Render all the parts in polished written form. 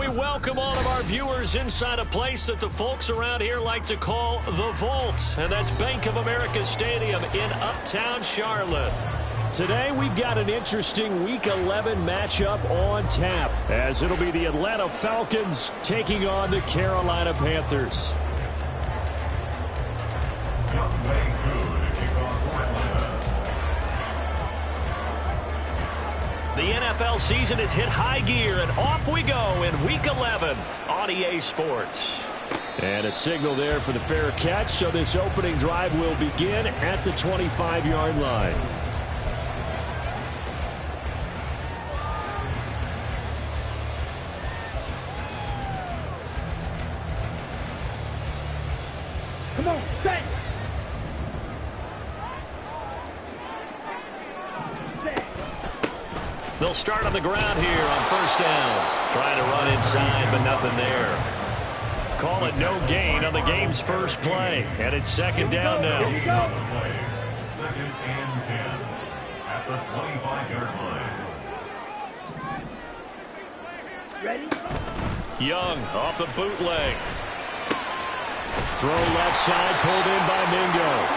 we welcome all of our viewers inside a place that the folks around here like to call the Vault, and that's Bank of America Stadium in Uptown Charlotte. Today we've got an interesting Week 11 matchup on tap, as it'll be the Atlanta Falcons taking on the Carolina Panthers. The NFL season has hit high gear, and off we go in Week 11 on EA Sports. And a signal there for the fair catch, so this opening drive will begin at the 25-yard line. Come on, set! They'll start on the ground here on first down. Trying to run inside, but nothing there. Call it no gain on the game's first play. And it's second down now. Second and 10 at the 25-yard line. Ready? Young off the bootleg. Throw left side, pulled in by Mingo.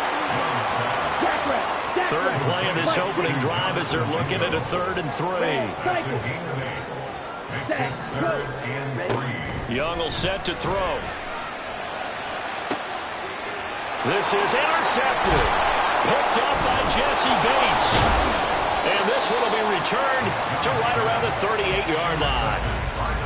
Third play of this opening drive as they're looking at a 3rd and 3. Young will set to throw. This is intercepted. Picked up by Jesse Bates. And this one will be returned to right around the 38-yard line.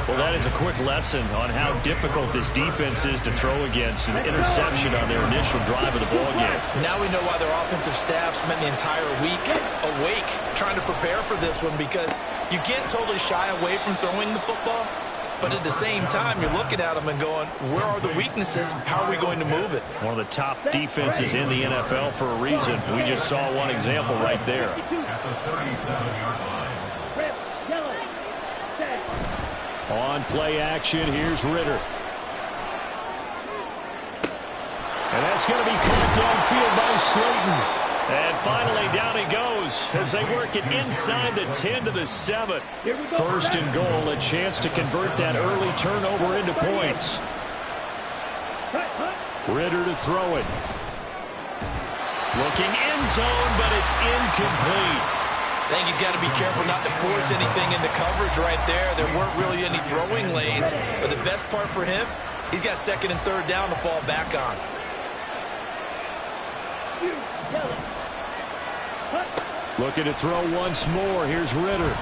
Well, that is a quick lesson on how difficult this defense is to throw against. An interception on their initial drive of the ballgame. Now we know why their offensive staff spent the entire week awake trying to prepare for this one, because you can't totally shy away from throwing the football, but at the same time, you're looking at them and going, where are the weaknesses? How are we going to move it? One of the top defenses in the NFL for a reason. We just saw one example right there. At the 37-yard line. On play action, here's Ritter. And that's going to be caught downfield by Slayton. And finally, down he goes as they work it inside the 10 to the 7. First and goal, a chance to convert that early turnover into points. Ritter to throw it. Looking end zone, but it's incomplete. I think he's got to be careful not to force anything into coverage right there. There weren't really any throwing lanes, but the best part for him, he's got 2nd and 3rd down to fall back on. Looking to throw once more. Here's Ritter.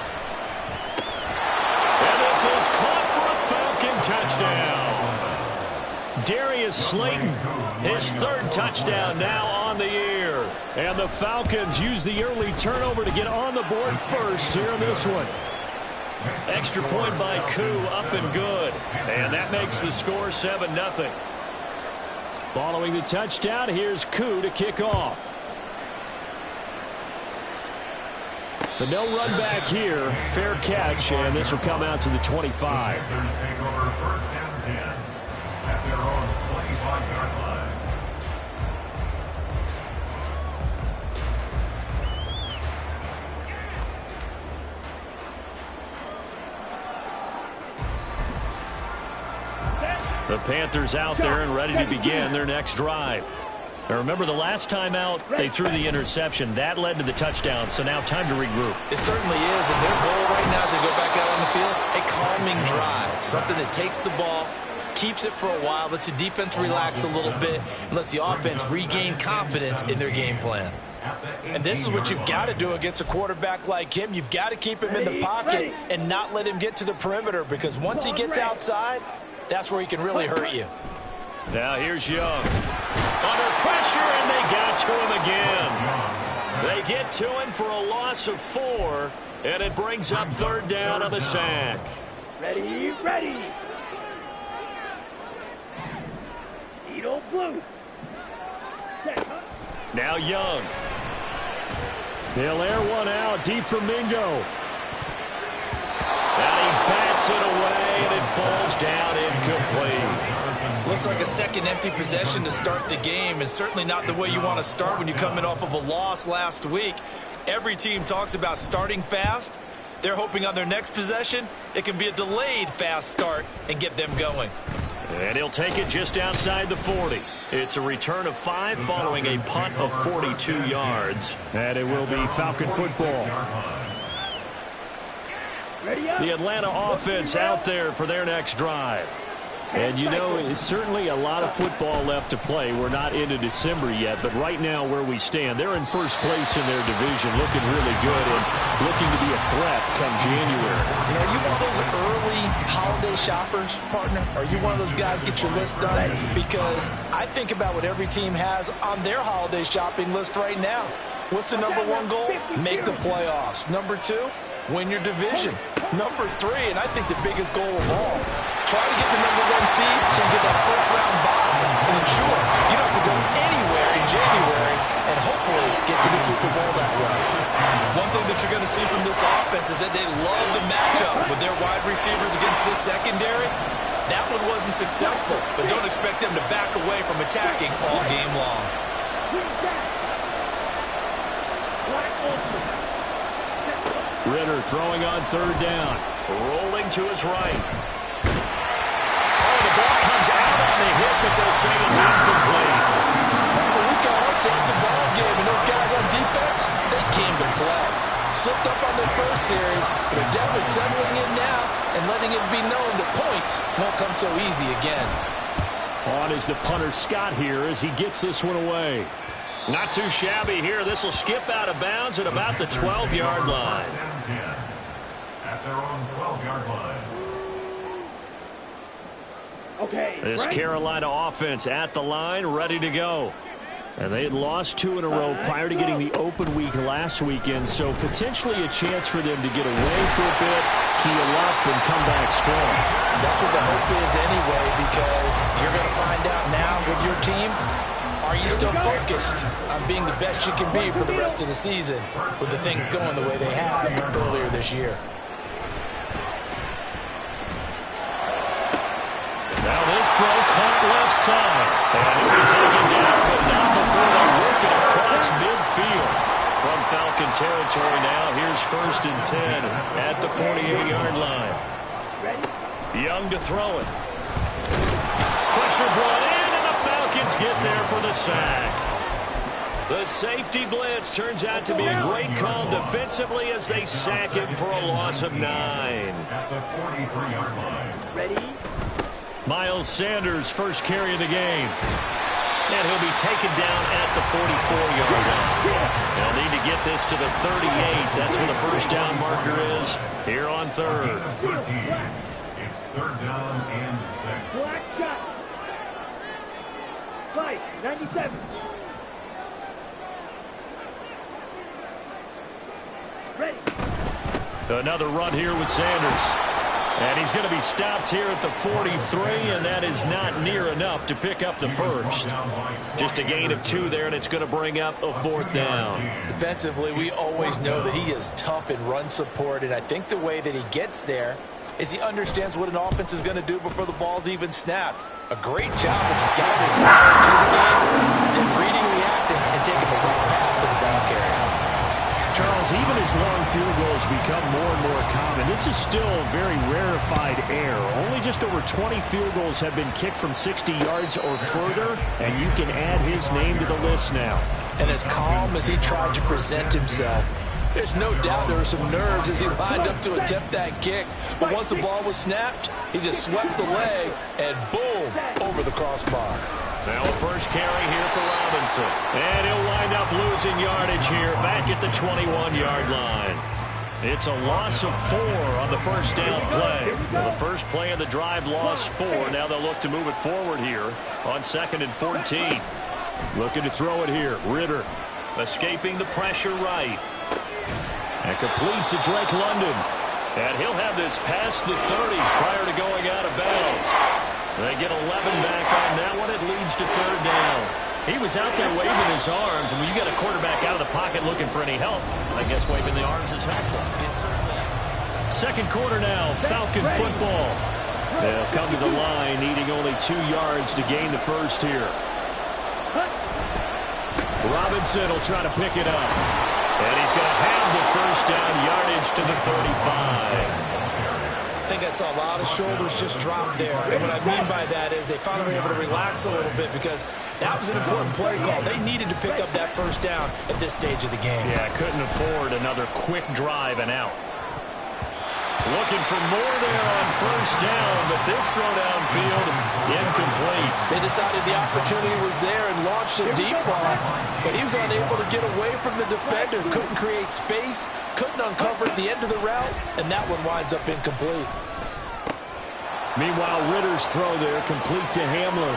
And this is caught for a Falcon touchdown. Darius Slayton, his 3rd touchdown now on the year. And the Falcons use the early turnover to get on the board first here in this one. Extra point by Koo, up and good. And that makes the score 7-0. Following the touchdown, here's Koo to kick off. The no run back here, fair catch, and this will come out to the 25. Panthers take over first and 10 at their own 25-yard line. The Panthers out there and ready to begin their next drive. Now remember, the last time out, they threw the interception. That led to the touchdown, so now time to regroup. It certainly is, and their goal right now as they go back out on the field, a calming drive, something that takes the ball, keeps it for a while, lets the defense relax a little bit, and lets the offense regain confidence in their game plan. And this is what you've got to do against a quarterback like him. You've got to keep him in the pocket and not let him get to the perimeter, because once he gets outside, that's where he can really hurt you. Now here's Young. Under pressure, and they got to him again. They get to him for a loss of 4, and it brings up 3rd down on the sack. Ready, ready. Needle blue. Now Young. They'll air one out deep for Mingo. And he bats it away, and it falls down incomplete. Looks like a second empty possession to start the game, and certainly not the way you want to start when you're coming off of a loss last week. Every team talks about starting fast They're hoping on their next possession, it can be a delayed fast start and get them going. And he'll take it just outside the 40. It's a return of 5 following a punt of 42 yards. And it will be Falcon football. The Atlanta offense out there for their next drive. And, you know, it's certainly a lot of football left to play. We're not into December yet, but right now where we stand, they're in first place in their division, looking really good and looking to be a threat come January. You know, are you one of those early holiday shoppers, partner? Are you one of those guys get your list done? Because I think about what every team has on their holiday shopping list right now. What's the number 1 goal? Make the playoffs. Number 2, win your division. Number 3, and I think the biggest goal of all, try to get the number 1 seed so you get that first-round bye and ensure you don't have to go anywhere in January and hopefully get to the Super Bowl that way. One thing that you're going to see from this offense is that they love the matchup with their wide receivers against this secondary. That one wasn't successful, but don't expect them to back away from attacking all game long. Ritter throwing on 3rd down. Rolling to his right. Oh, the ball comes out on the hit, but they'll say it's incomplete. We've got ourselves a ball game, and those guys on defense, they came to play. Slipped up on their first series, but they're definitely settling in now and letting it be known that points won't come so easy again. On is the punter Scott here as he gets this one away. Not too shabby here. This will skip out of bounds at about the 12-yard line. At their own 12-yard line. Okay. This Carolina offense at the line, ready to go. And they had lost 2 in a row prior to getting the open week last weekend, so potentially a chance for them to get away for a bit, heal up, and come back strong. That's what the hope is anyway, because you're going to find out now with your team, are you still focused on being the best you can be for the rest of the season with the things going the way they have earlier this year? Now this throw caught left side. And he'll be taken down, but not before they work it across midfield. From Falcon territory now, here's 1st and 10 at the 48-yard line. Young to throw it. Pressure brought in, and the Falcons get there for the sack. The safety blitz turns out to be a great call defensively as they sack him for a loss of 9. At the 43-yard line. Ready? Miles Sanders, first carry of the game. And he'll be taken down at the 44-yard line. They'll need to get this to the 38. That's where the first down marker is here on 3rd. It's 3rd down and 6. Black shot. Fight. 97. Ready. Another run here with Sanders. And he's going to be stopped here at the 43, and that is not near enough to pick up the first. Just a gain of 2 there, and it's going to bring up a 4th down. Defensively, we always know that he is tough in run support, and I think the way that he gets there is he understands what an offense is going to do before the ball's even snapped. A great job of scouting to the game, then reading, reacting, and taking the right path to the ball carrier. Charles, even as long field goals become more and more common, this is still a very rarefied air. Only just over 20 field goals have been kicked from 60 yards or further, and you can add his name to the list now. And as calm as he tried to present himself, there's no doubt there were some nerves as he lined up to attempt that kick. But once the ball was snapped, he just swept the leg, and boom, over the crossbar. Now a first carry here for Robinson. And he'll wind up losing yardage here back at the 21-yard line. It's a loss of 4 on the first down play. Well, the first play of the drive lost 4. Now they'll look to move it forward here on 2nd and 14. Looking to throw it here. Ritter escaping the pressure right. And complete to Drake London. And he'll have this past the 30 prior to going out of bounds. They get 11 back on that one. It leads to 3rd down. He was out there waving his arms, and when you get a quarterback out of the pocket looking for any help, I guess waving the arms is helpful. It's certainly. 2nd quarter now, Falcon football. They'll come to the line, needing only 2 yards to gain the first here. Robinson will try to pick it up. And he's going to have the first down, yardage to the 35. I think I saw a lot of shoulders just drop there. And what I mean by that is they finally were able to relax a little bit because that was an important play call. They needed to pick up that first down at this stage of the game. Yeah, couldn't afford another quick drive and out. Looking for more there on first down, but this throw downfield, incomplete. They decided the opportunity was there and launched a deep ball, but he was unable to get away from the defender, couldn't create space, couldn't uncover the end of the route, and that one winds up incomplete. Meanwhile, Ritter's throw there, complete to Hamler.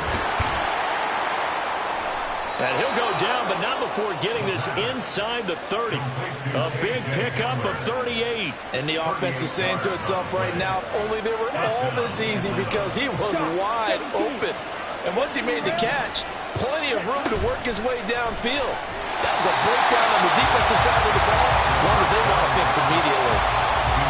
And he'll go down, but not before getting this inside the 30. A big pickup of 38. And the offense is saying to itself right now, if only they were all this easy, because he was wide open. And once he made the catch, plenty of room to work his way downfield. That was a breakdown on the defensive side of the ball, one that they want to fix immediately.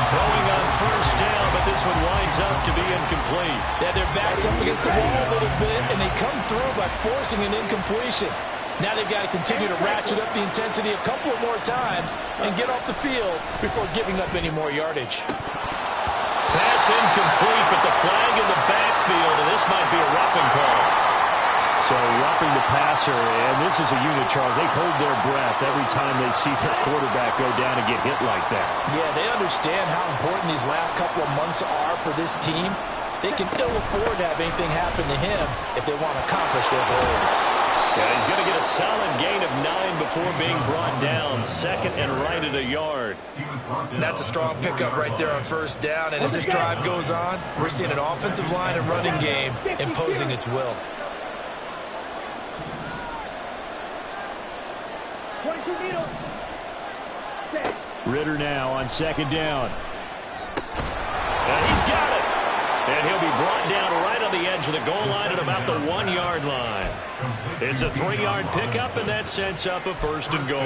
Throwing on first down, but this one winds up to be incomplete. Yeah, their back's up against the wall a little bit, and they come through by forcing an incompletion. Now they've got to continue to ratchet up the intensity a couple of more times and get off the field before giving up any more yardage. Pass incomplete, but the flag in the backfield, and this might be a roughing call. So roughing the passer, and this is a unit, Charles. They hold their breath every time they see their quarterback go down and get hit like that. Yeah, they understand how important these last couple of months are for this team. They can ill afford to have anything happen to him if they want to accomplish their goals. Yeah, he's going to get a solid gain of 9 before being brought down. Second and right at a yard. That's a strong pickup right there on first down. And as this drive goes on, we're seeing an offensive line and running game imposing its will. Ritter now on second down. And he's got it. And he'll be brought down right on the edge of the goal line at about the 1-yard line. It's a 3-yard pickup, and that sets up a first and goal.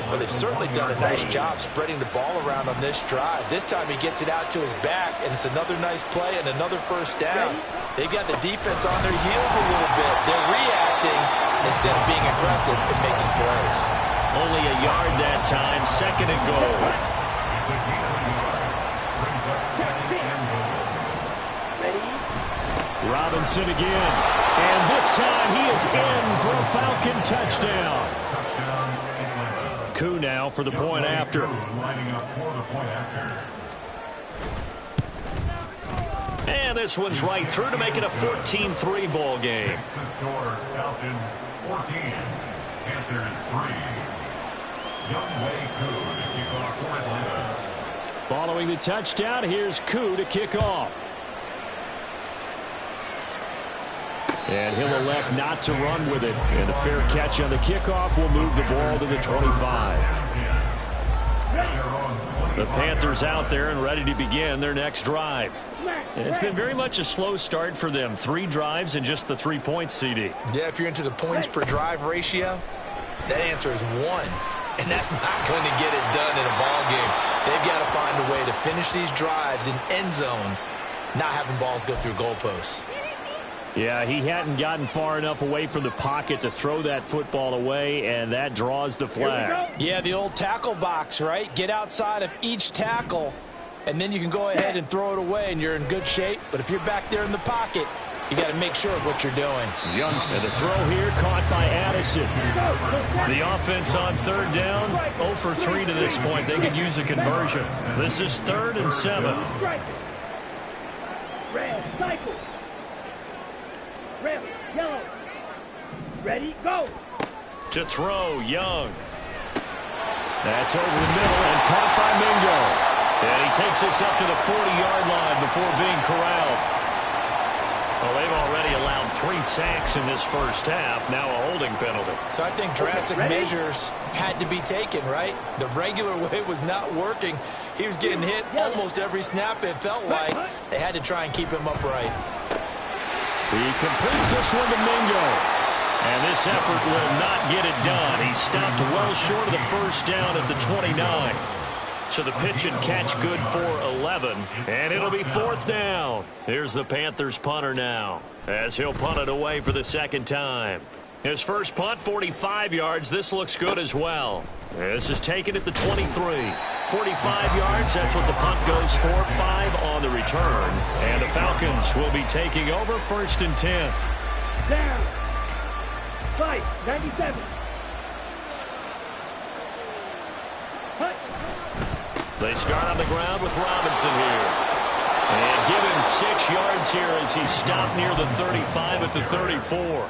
Well, they've certainly done a nice job spreading the ball around on this drive. This time he gets it out to his back, and it's another nice play and another first down. They've got the defense on their heels a little bit. They're reacting instead of being aggressive and making plays. Only a yard that time, second and goal. Robinson again. And this time he is in for a Falcon touchdown. Koo now for the point after. And this one's right through to make it a 14-3 ball game. Falcons 14, Panthers 3. Following the touchdown, here's Koo to kick off. And he'll elect not to run with it. And a fair catch on the kickoff will move the ball to the 25. The Panthers out there and ready to begin their next drive. And it's been very much a slow start for them. 3 drives and just the 3 points, CD. Yeah, if you're into the points per drive ratio, that answer is 1. And that's not going to get it done in a ball game. They've got to find a way to finish these drives in end zones, not having balls go through goalposts. Yeah, he hadn't gotten far enough away from the pocket to throw that football away, and that draws the flag. Yeah, the old tackle box, right? Get outside of each tackle, and then you can go ahead and throw it away, and you're in good shape. But if you're back there in the pocket, you got to make sure of what you're doing. And the throw here caught by Addison. The offense on third down, 0 for 3 to this point. They could use a conversion. This is 3rd and 7. Red, cycle. Red, yellow. Ready, go. To throw, Young. That's over the middle and caught by Mingo. And he takes this up to the 40-yard line before being corralled. Well, they've already allowed 3 sacks in this first half. Now a holding penalty. So I think drastic measures had to be taken, right? The regular way was not working. He was getting hit almost every snap, it felt like. They had to try and keep him upright. He completes this one to Mingo. And this effort will not get it done. He stopped well short of the first down at the 29. So the pitch and catch good for 11. And it'll be 4th down. Here's the Panthers punter now, as he'll punt it away for the second time. His first punt, 45 yards. This looks good as well. This is taken at the 23. 45 yards, that's what the punt goes for. 5 on the return. And the Falcons will be taking over 1st and 10. Down. 97. Hut. They start on the ground with Robinson here. And give him 6 yards here as he stopped near the 35 at the 34.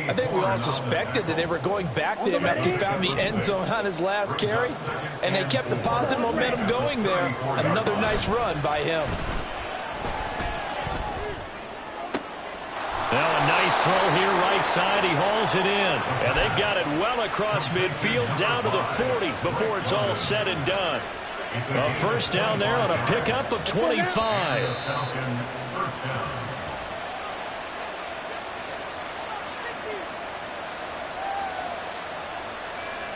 I think we all suspected that they were going back to him after he found the end zone on his last carry, and they kept the positive momentum going there. Another nice run by him. Now a nice throw here right side. He hauls it in. And they've got it well across midfield down to the 40 before it's all said and done. A first down there on a pickup of 25.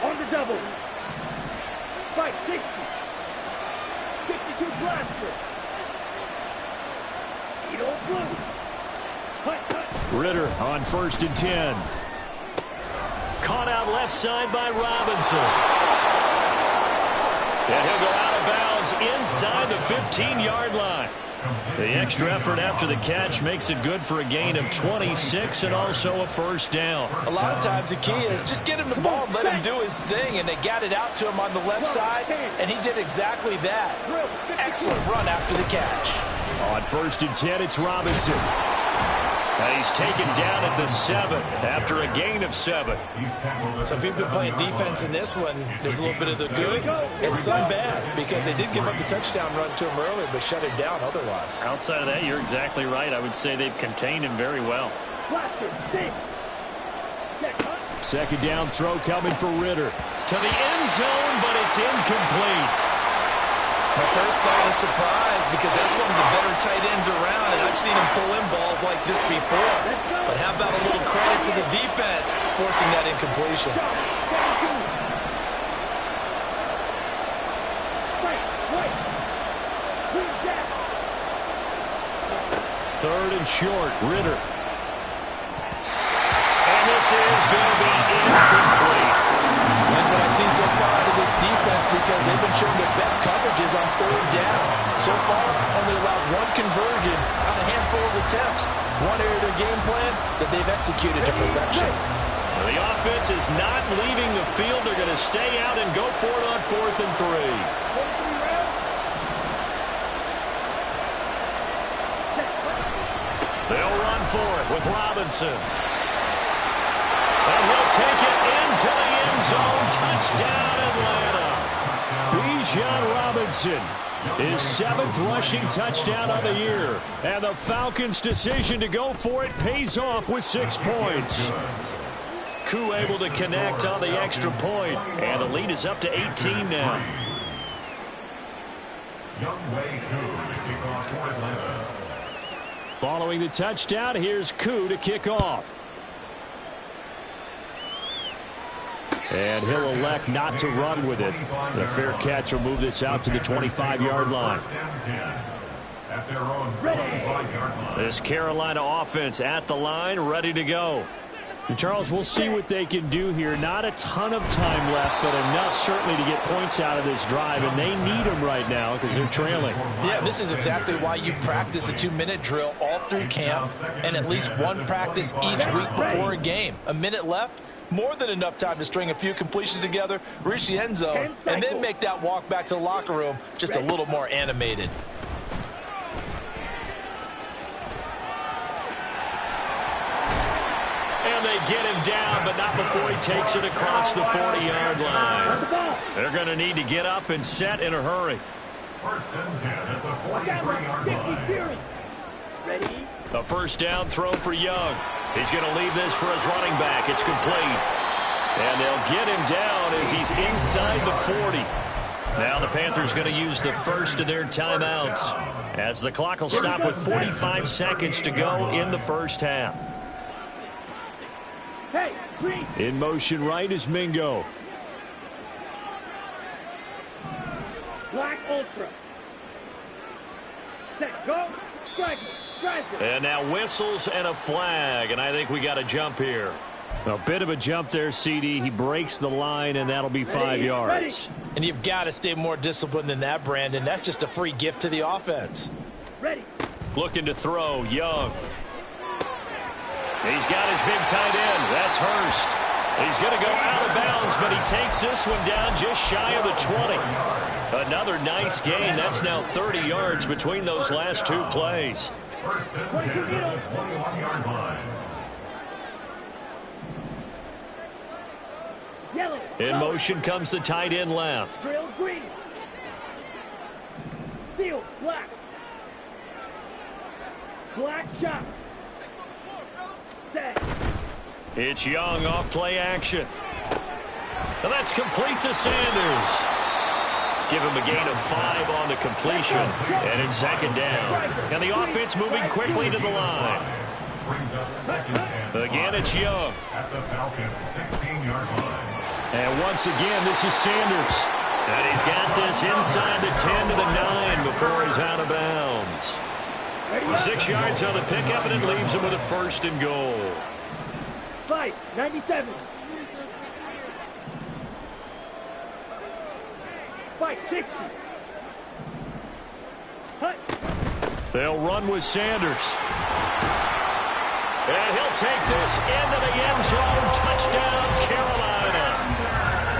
On the double. Fight 60. 62 blaster. You don't blue. Ritter on 1st and 10. Caught out left side by Robinson. And he'll go out of bounds inside the 15-yard line. The extra effort after the catch makes it good for a gain of 26 and also a first down. A lot of times the key is just get him the ball and let him do his thing, and they got it out to him on the left side, and he did exactly that. Excellent run after the catch. On 1st and 10, it's Robinson. And he's taken down at the 7 after a gain of 7. So if you've been playing defense in this one, there's a little bit of the good and some bad, because they did give up the touchdown run to him earlier, but shut it down otherwise. Outside of that, you're exactly right. I would say they've contained him very well. 2nd down throw coming for Ritter. To the end zone, but it's incomplete. My first thought is surprise, because that's one of the better tight ends around, and I've seen him pull in balls like this before. But how about a little credit to the defense forcing that incompletion? 3rd and short, Ritter. And this is going to be incomplete. That's what I see so far out of this defense, because they've been showing their best coverages on 3rd down. So far, only allowed 1 conversion on a handful of attempts. One area of their game plan that they've executed to perfection. The offense is not leaving the field. They're going to stay out and go for it on 4th and 3. They'll run for it with Robinson. And he'll take it into the end zone. Touchdown, Atlanta. Bijan Robinson, his 7th rushing touchdown of the year. And the Falcons' decision to go for it pays off with 6 points. Koo able to connect on the extra point. And the lead is up to 18 now. Following the touchdown, here's Koo to kick off. And he'll elect not to run with it. The fair catch will move this out to the 25-yard line. This Carolina offense at the line, ready to go. And Charles, we'll see what they can do here. Not a ton of time left, but enough certainly to get points out of this drive, and they need them right now because they're trailing. Yeah, this is exactly why you practice a 2-minute drill all through camp and at least one practice each week before a game. A minute left, more than enough time to string a few completions together, reach the end zone, and then make that walk back to the locker room just a little more animated. And they get him down, but not before he takes it across the 40-yard line. They're going to need to get up and set in a hurry. 1st and 10 at the 43-yard line. Ready? A first down throw for Young. He's going to leave this for his running back. It's complete. And they'll get him down as he's inside the 40. Now the Panthers going to use the first of their timeouts, as the clock will stop with 45 seconds to go in the first half. Hey, green. In motion right is Mingo. Black Ultra. Set, go. Strike. And now whistles and a flag, and I think we got a jump here. A bit of a jump there, CD. He breaks the line, and that'll be 5 yards. And you've got to stay more disciplined than that, Brandon. That's just a free gift to the offense. Ready. Looking to throw, Young. He's got his big tight end. That's Hurst. He's going to go out of bounds, but he takes this one down just shy of the 20. Another nice gain. That's now 30 yards between those last two plays. First and 10 at the 21-yard line. Yellow. In motion comes the tight end left. Drill green. Field black. Black shot. Set. It's Young off play action. And that's complete to Sanders. Give him a gain of 5 on the completion. And it's second down. And the offense moving quickly to the line. Brings up second and Again, it's Young. at the Falcons 16-yard line. And once again, this is Sanders. And he's got this inside the 10 to the 9 before he's out of bounds. 6 yards on the pickup, and it leaves him with a first and goal. 5-97. 5-60. Hut. They'll run with Sanders. And he'll take this into the end zone. Touchdown, Carolina.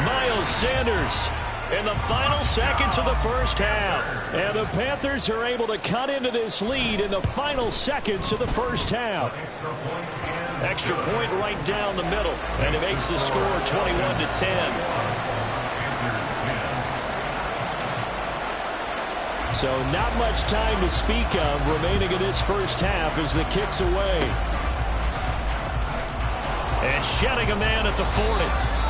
Miles Sanders in the final seconds of the first half. And the Panthers are able to cut into this lead in the final seconds of the first half. Extra point right down the middle. And it makes the score 21-10. So not much time to speak of remaining in this first half as the kick's away. And shedding a man at the 40.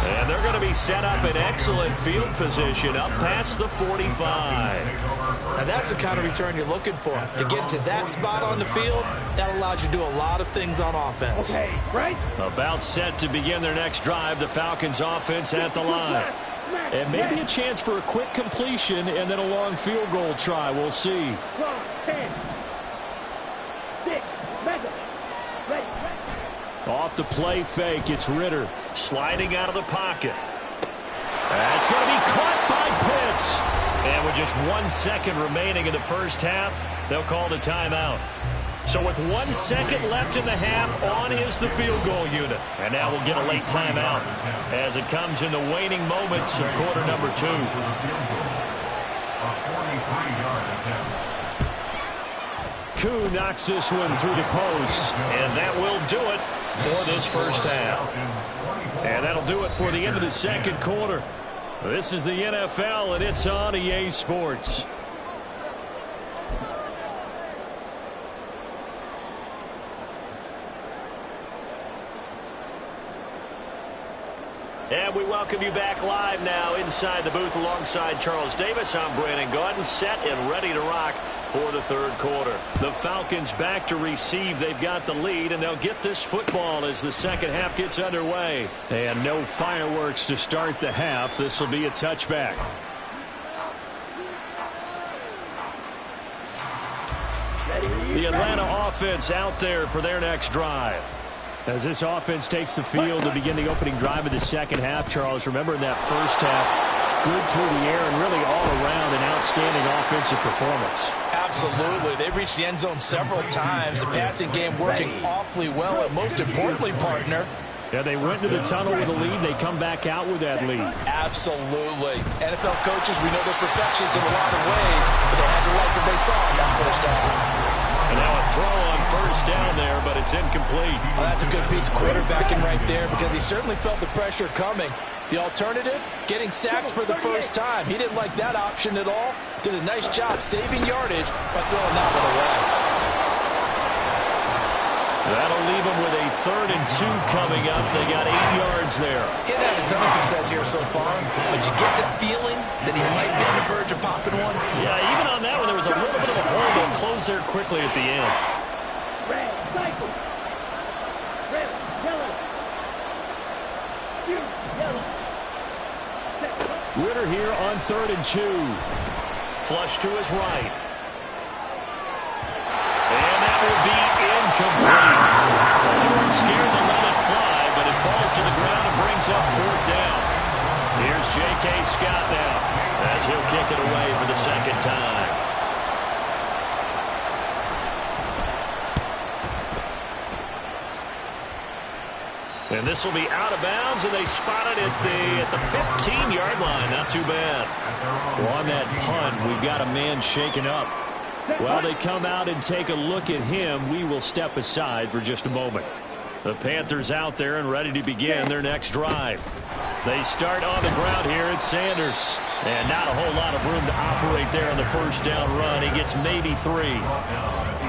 And they're going to be set up in excellent field position up past the 45. Now that's the kind of return you're looking for. To get to that spot on the field, that allows you to do a lot of things on offense. Okay, right? About set to begin their next drive, the Falcons offense at the line. And maybe a chance for a quick completion and then a long field goal try. We'll see. 10. 6. Mega. Ready. Off the play fake, it's Ritter sliding out of the pocket. That's going to be caught by Pitts. And with just 1 second remaining in the first half, they'll call the timeout. So with 1 second left in the half, on is the field goal unit. And now we'll get a late timeout as it comes in the waning moments of quarter number 2. A 43-yard attempt. Koo knocks this one through the post. And that will do it for this first half. And that'll do it for the end of the second quarter. This is the NFL, and it's on EA Sports. And we welcome you back live now inside the booth alongside Charles Davis. I'm Brandon Gaudin, set and ready to rock for the third quarter. The Falcons back to receive. They've got the lead, and they'll get this football as the second half gets underway. And no fireworks to start the half. This will be a touchback. The Atlanta offense out there for their next drive. As this offense takes the field to begin the opening drive of the second half, Charles, remember in that first half, good through the air and really all around an outstanding offensive performance. Absolutely. They reached the end zone several times. The passing game working awfully well, and most importantly, partner, yeah, they went into the tunnel with a lead. They come back out with that lead. Absolutely. NFL coaches, we know they're perfectionists in a lot of ways, but they had to like what they saw in that first half. And now a throw on first down there, but it's incomplete. Well, that's a good piece of quarterbacking right there because he certainly felt the pressure coming. The alternative, getting sacked for the first time. He didn't like that option at all. Did a nice job saving yardage by throwing that one away. That'll leave them with a 3rd and 2 coming up. They got 8 yards there. Getting had a ton of success here so far, but you get the feeling that he might be on the verge of popping one. Yeah, even on that one, there was a little bit of a hole, but closed there quickly at the end. Red, cycle. Red, yellow. Blue, yellow. Ritter here on 3rd and 2. Flush to his right. And that will be incomplete. They weren't scared to let it fly, but it falls And this will be out of bounds, and they spot it at the 15-yard line. Not too bad. Well, on that punt, we've got a man shaken up. While they come out and take a look at him, we will step aside for just a moment. The Panthers out there and ready to begin their next drive. They start on the ground here at Sanders. And not a whole lot of room to operate there on the first down run. He gets maybe 3.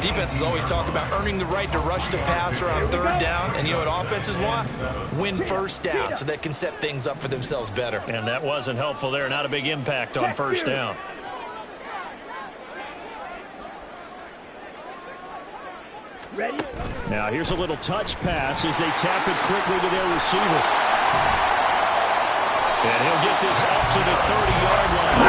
Defenses always talk about earning the right to rush the passer on third down. And you know what offenses want? Win first down so they can set things up for themselves better. And that wasn't helpful there. Not a big impact on first down. Ready? Now here's a little touch pass as they tap it quickly to their receiver. And he'll get this up to the 30-yard line.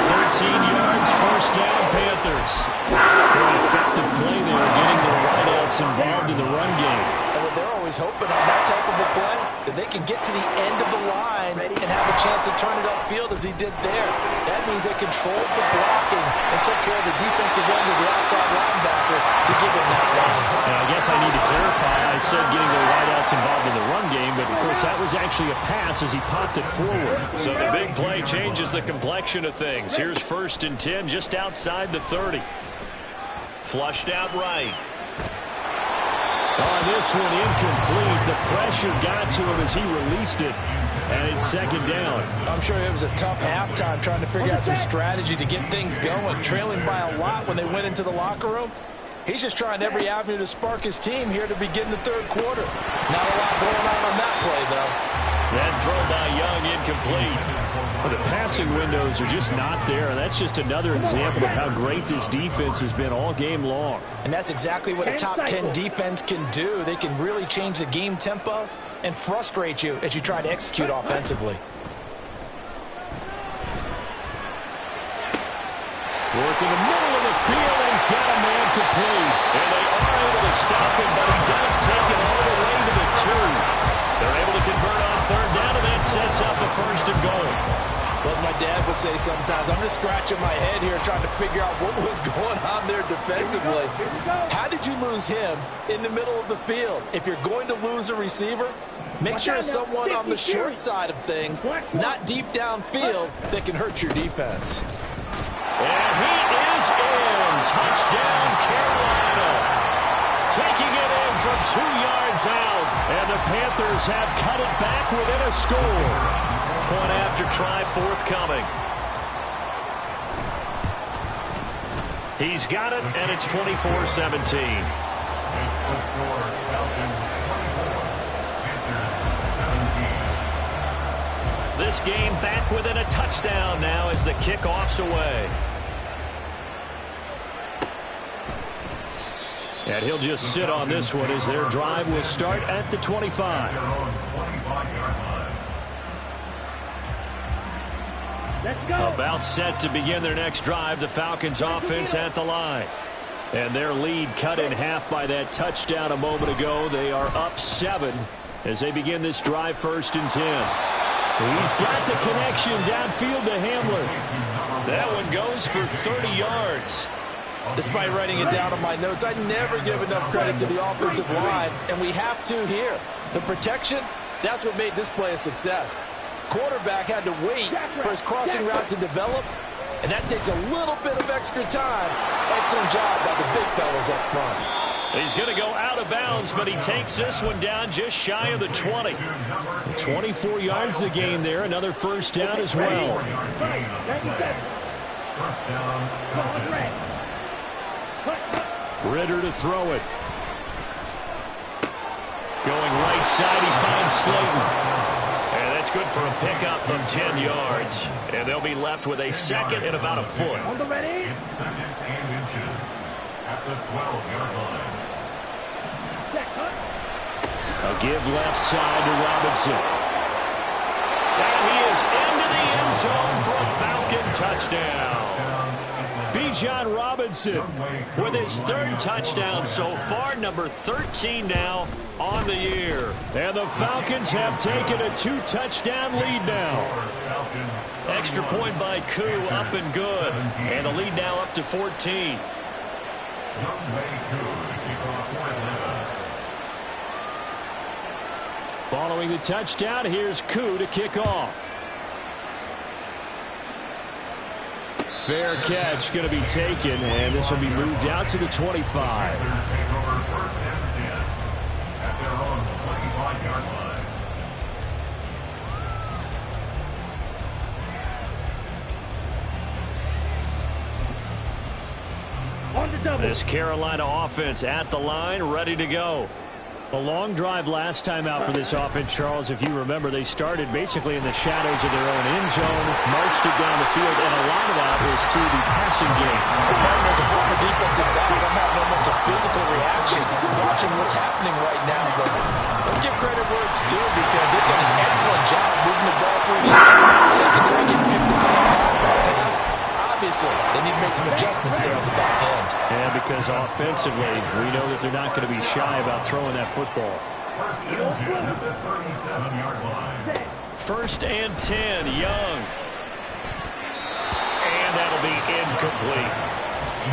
13 yards, first down, Panthers. Very effective play there, getting the wideouts involved in the run game. And they're always hoping on that type of a play that they can get to the end of the line and have a chance to turn it upfield as he did there. That means they controlled the blocking and took care of the defensive end of the outside linebacker to give him that line. And I guess I need to clarify. I said getting the wideouts involved in the run game, but of course that was actually a pass as he popped it forward. So the big play changes the complexion of things. Here's 1st and 10 just outside the 30. Flushed out right. On this one, incomplete. The pressure got to him as he released it. And it's 2nd down. I'm sure it was a tough halftime trying to figure out some strategy to get things going. Trailing by a lot when they went into the locker room. He's just trying every avenue to spark his team here to begin the 3rd quarter. Not a lot going on that play, though. That throw by Young incomplete. Well, the passing windows are just not there. That's just another example of how great this defense has been all game long. And that's exactly what a top 10 defense can do. They can really change the game tempo and frustrate you as you try to execute offensively. Work in the middle of the field, and he's got a man complete. And they are able to stop him, but he does take it all the way to the 2. They're able to convert on 3rd down, and that sets up the 1st and goal. Well, as my dad would say sometimes, I'm just scratching my head here trying to figure out what was going on there defensively. How did you lose him in the middle of the field? If you're going to lose a receiver, make sure it's someone on the short side of things, not deep downfield, that can hurt your defense. And he is in. Touchdown, Carolina. Taking it in from 2 yards out. And the Panthers have cut it back within a score. Point after try forthcoming. He's got it, and it's 24-17. It's the score. Falcons 24, Panthers 17. This game back within a touchdown now as the kickoff's away. And he'll just sit on this one as their drive will start at the 25. Let's go. About set to begin their next drive, the Falcons offense at the line. And their lead cut in half by that touchdown a moment ago. They are up 7 as they begin this drive 1st and 10. He's got the connection downfield to Hamler. That one goes for 30 yards. Despite writing it down on my notes, I never give enough credit to the offensive line, and we have to here. The protection, that's what made this play a success. Quarterback had to wait for his crossing route to develop, and that takes a little bit of extra time. Excellent job by the big fellas up front. He's going to go out of bounds, but he takes this one down just shy of the 20. 24 yards the game there. Another 1st down as well. Ritter to throw it. Going right side, he finds Slayton. And that's good for a pickup of 10 yards. And they'll be left with a 2nd and about a foot. On the ready. It's 2nd and inches at the 12-yard line. A give left side to Robinson. And he is into the end zone for a Falcon touchdown. Bijan Robinson with his 3rd touchdown so far, number 13 now on the year. And the Falcons have taken a 2-touchdown lead now. Extra point by Koo, up and good. And the lead now up to 14. Following the touchdown, here's Koo to kick off. Fair catch going to be taken, and this will be moved out to the 25. This Carolina offense at the line, ready to go. A long drive last time out for this offense, Charles. If you remember, they started basically in the shadows of their own end zone, marched it down the field, and a lot of that was through the passing game. As a former defensive back, I'm having almost a physical reaction watching what's happening right now. But let's give credit where it's due because they've done an excellent job moving the ball through the secondary, getting picked up on the pass back. Obviously, they need to make some adjustments there on the back end. And because offensively, we know that they're not going to be shy about throwing that football. First and 10, Young. And that'll be incomplete.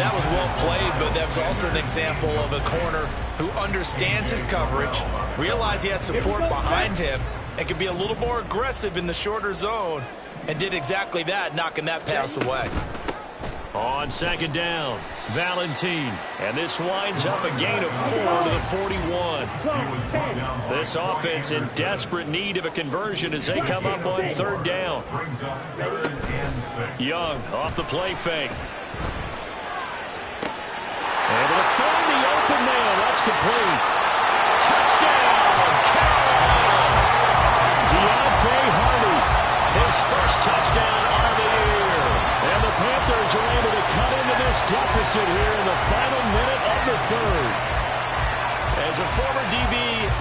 That was well played, but that was also an example of a corner who understands his coverage, realized he had support behind him, and could be a little more aggressive in the shorter zone, and did exactly that, knocking that pass away. On second down, Valentine. And this winds up a gain of 4 to the 41. This offense in desperate need of a conversion as they come up on third down. Young off the play fake. Able to find the open man. That's complete. Touchdown, Carolina. Deontay Hardy, his first touchdown of the year. And the Panthers are able to cut into this deficit here in the final minute of the third. As a former DB,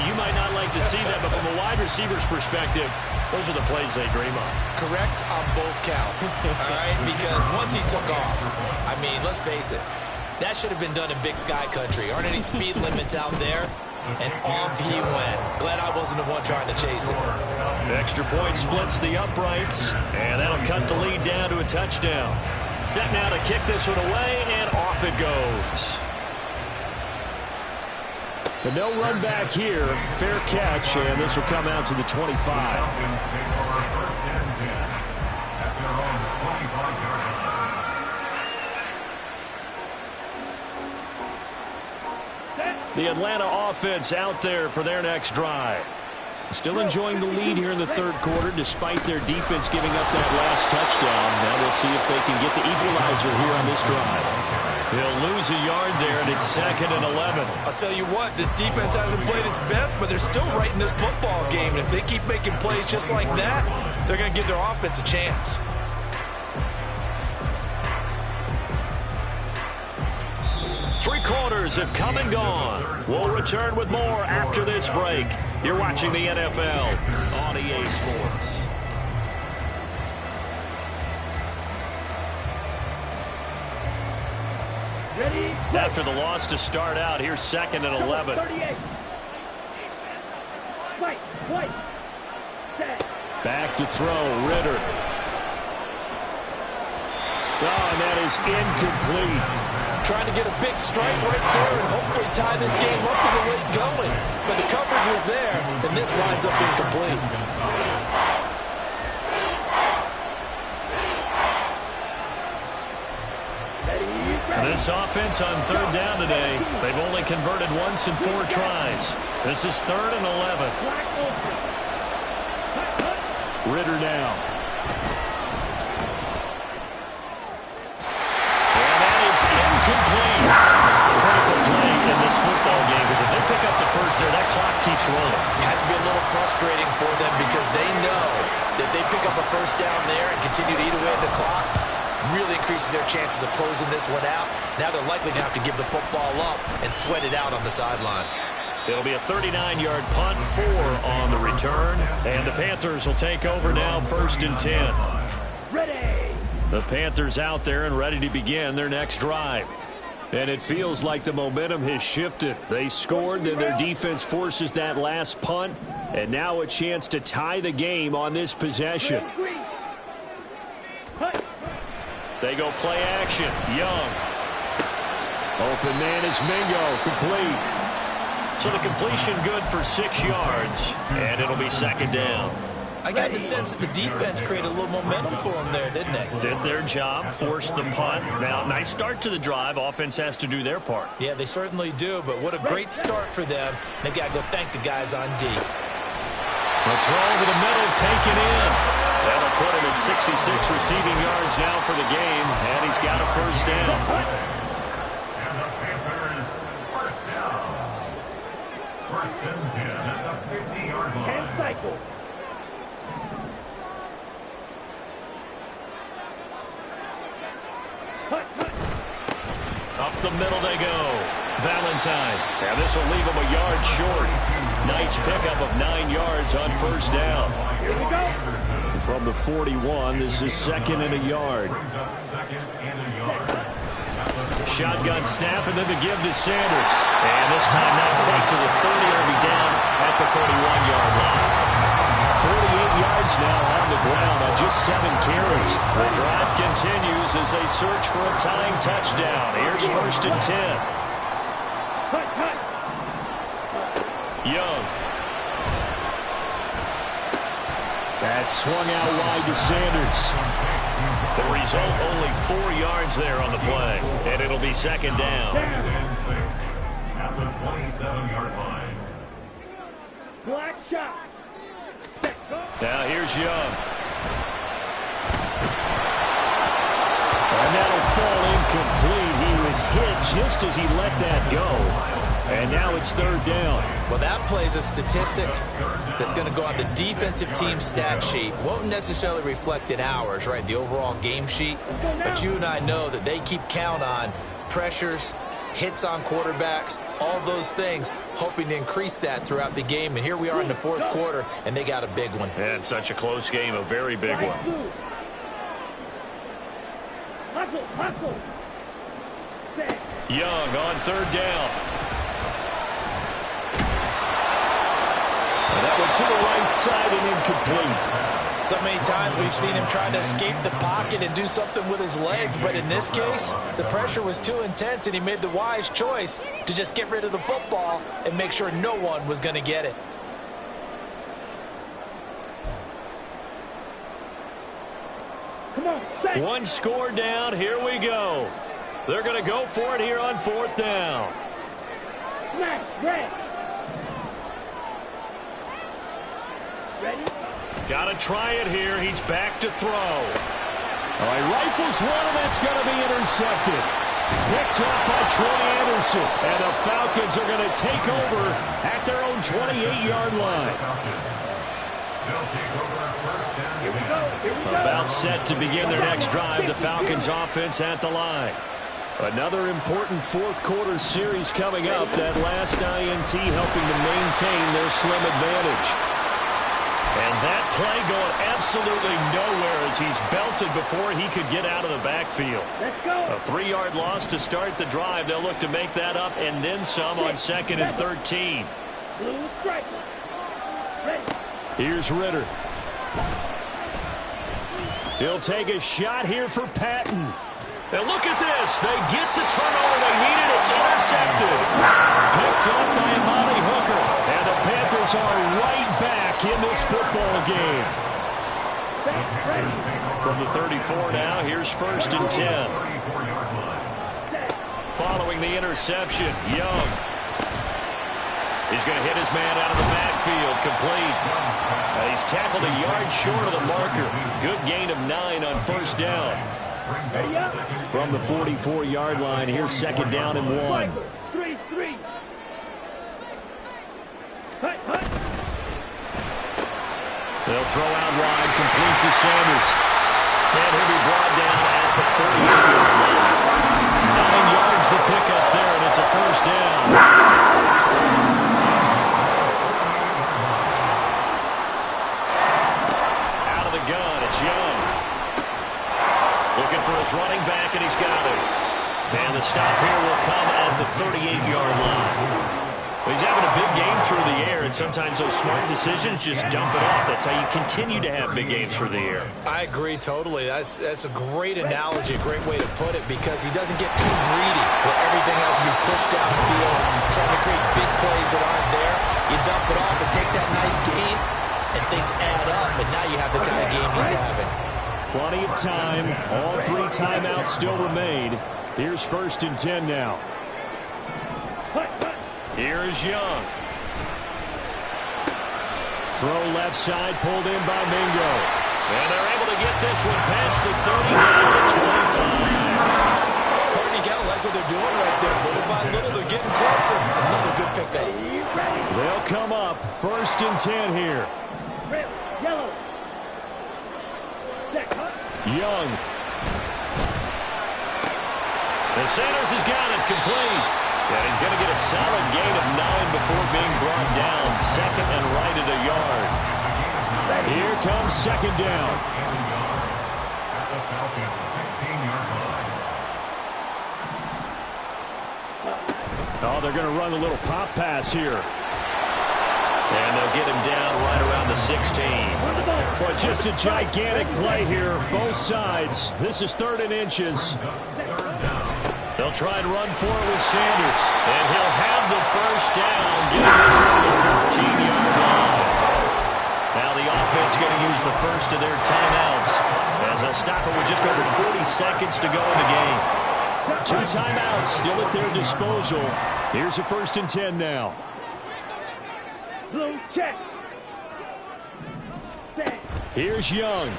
you might not like to see that, but from a wide receiver's perspective, those are the plays they dream of. Correct on both counts, all right? Because once he took off, I mean, let's face it, that should have been done in Big Sky Country. Aren't any speed limits out there? And off he went. Glad I wasn't the one trying to chase it. Extra point splits the uprights, and that'll cut the lead down to a touchdown. Set now to kick this one away, and off it goes. But no run back here. Fair catch, and this will come out to the 25. The Atlanta offense out there for their next drive. Still enjoying the lead here in the third quarter despite their defense giving up that last touchdown. Now we'll see if they can get the equalizer here on this drive. They'll lose a yard there, and it's 2nd and 11. I'll tell you what, this defense hasn't played its best, but they're still right in this football game. And if they keep making plays just like that, they're going to give their offense a chance. Three quarters have come and gone. We'll return with more after this break. You're watching the NFL on EA Sports. Ready? After the loss to start out, here's 2nd and 11. 38. Fight. Set. Back to throw, Ritter. Oh, and that is incomplete. Trying to get a big strike right there and hopefully tie this game up with the lead going. But the coverage was there, and this winds up incomplete. This offense on third down today, they've only converted once in 4 tries. This is 3rd and 11. Ritter now. And that is incomplete. Critical play in this football game, because if they pick up the first there, that clock keeps rolling. Has to be a little frustrating for them because they know that they pick up a first down there and continue to eat away at the clock, really increases their chances of closing this one out. Now they're likely to have to give the football up and sweat it out on the sideline. It'll be a 39-yard punt, 4 on the return. And the Panthers will take over now, 1st and 10. Ready. The Panthers out there and ready to begin their next drive. And it feels like the momentum has shifted. They scored, then their defense forces that last punt. And now a chance to tie the game on this possession. They go play action. Young. Open man is Mingo. Complete. So the completion good for 6 yards, and it'll be second down. I got the sense that the defense created a little momentum for them there, didn't they? Did their job, forced the punt. Now, nice start to the drive. Offense has to do their part. Yeah, they certainly do, but what a great start for them. They've got to go thank the guys on D. The throw over the middle, taken in. That'll put him at 66 receiving yards now for the game, and he's got a first down. And the Panthers first down. First and 10 at the 50-yard line. And cycle. Up the middle they go. Valentine. And this will leave him a yard short. Nice pickup of 9 yards on first down. Here we go. From the 41, this is second and a yard. Brings up second and a yard. Shotgun snap and then the give to Sanders. And this time not quite to the 30. It'll be down at the 31-yard line. 48 yards now on the ground on just 7 carries. The drive continues as they search for a tying touchdown. Here's first and 10. Young. That swung out wide to Sanders. The result, only 4 yards there on the play. And it'll be second down. And 6 at the 27-yard line. Black shot. Now here's Young. And that'll fall incomplete. He was hit just as he let that go. And now it's third down. Well, that plays a statistic that's going to go on the defensive team stat sheet. Won't necessarily reflect in ours, right, the overall game sheet. But you and I know that they keep count on pressures, hits on quarterbacks, all those things, hoping to increase that throughout the game. And here we are in the fourth quarter, and they got a big one. And such a close game, a very big one. Hustle, hustle. Young on third down. And that one to the right side and incomplete. So many times we've seen him trying to escape the pocket and do something with his legs, but in this case, the pressure was too intense and he made the wise choice to just get rid of the football and make sure no one was going to get it. Come on, One score down, here we go. They're going to go for it here on fourth down. smash, red. Ready? Got to try it here. He's back to throw. All right, rifles one, and that's going to be intercepted. Picked up by Troy Anderson. And the Falcons are going to take over at their own 28-yard line. They'll take over first down. Here we go. Here we go. About set to begin their next drive. The Falcons offense at the line. Another important fourth quarter series coming up. That last INT helping to maintain their slim advantage. And that play going absolutely nowhere as he's belted before he could get out of the backfield. Let's go. A 3-yard loss to start the drive. They'll look to make that up and then some on second and 13. Blue striker. Ready. Here's Ritter. He'll take a shot here for Patton. And look at this. They get the turnover they needed. It's intercepted. Picked up by Amani Hooker. And the Panthers are right back in this football game. From the 34 now, here's first and 10. Following the interception, Young. He's going to hit his man out of the backfield, complete. He's tackled a yard short of the marker. Good gain of 9 on first down. From the 44-yard line, here's second down and 1. 3-3. Hut, hut. They'll throw out wide, complete to Sanders. And he'll be brought down at the 40-yard line. 9 yards to pick up there, and it's a first down. Out of the gun, it's Young. Looking for his running back, and he's got it. And the stop here will come at the 38-yard line. He's having a big game through the air, and sometimes those smart decisions just dump it off. That's how you continue to have big games through the air. I agree totally. That's a great analogy, a great way to put it, because he doesn't get too greedy where everything has to be pushed downfield, trying to create big plays that aren't there. You dump it off and take that nice gain, and things add up, and now you have the kind of game he's having. Plenty of time. All 3 timeouts still remain. Here's 1st and 10 now. Here is Young. Throw left side, pulled in by Mingo. And they're able to get this one past the 30 down to 25. You gotta like what they're doing right there. Little by little, they're getting closer. Another good pickup. They'll come up 1st and 10 here. Red, yellow. Young. The Sanders has got it complete. And he's going to get a solid gain of 9 before being brought down. 2nd and right at a yard. Here comes 2nd down. At the Falcons' 16-yard line. Oh, they're going to run a little pop pass here. And they'll get him down right around the 16. Boy, just a gigantic play here, both sides. This is 3rd and inches. They'll try and run for it with Sanders. And he'll have the 1st down, getting this one to the 14-yard line. Now the offense going to use the first of their timeouts as they'll stop it with just over 40 seconds to go in the game. 2 timeouts still at their disposal. Here's a 1st and 10 now. Blue check. Here's Young.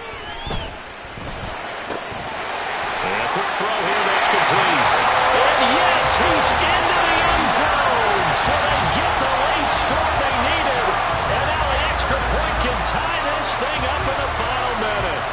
And a quick throw here that's complete. And yes, he's into the end zone. So they get the late score they needed. And now the extra point can tie this thing up in the final minute.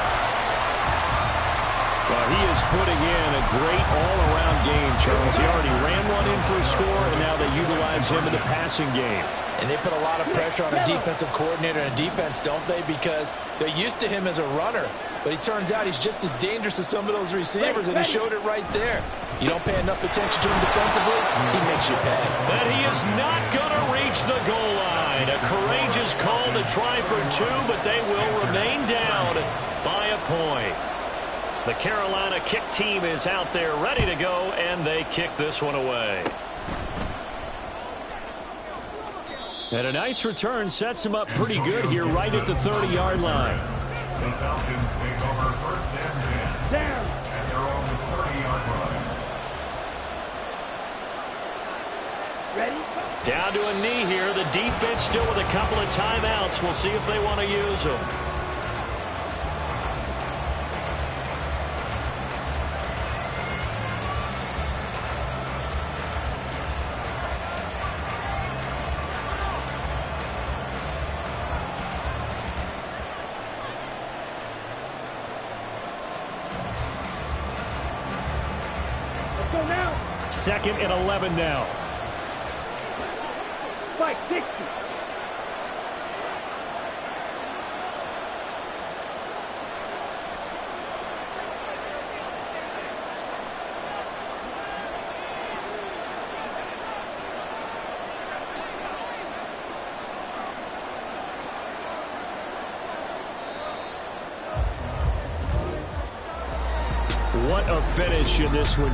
Well, he is putting in a great all-around game, Charles. He already ran one in for a score, and now they utilize him in the passing game. And they put a lot of pressure on a defensive coordinator and defense, don't they? Because they're used to him as a runner. But it turns out he's just as dangerous as some of those receivers, and he showed it right there. You don't pay enough attention to him defensively, he makes you pay. And he is not going to reach the goal line. A courageous call to try for 2, but they will remain down by a point. The Carolina kick team is out there ready to go, and they kick this one away. And a nice return sets him up pretty good here right at the 30-yard line. The Falcons take over 1st and 10. Down. At their own 30-yard line. Ready? Down to a knee here. The defense still with a couple of timeouts. We'll see if they want to use them. Let's go now. 2nd and 11 now. Spike 60. What a finish in this one.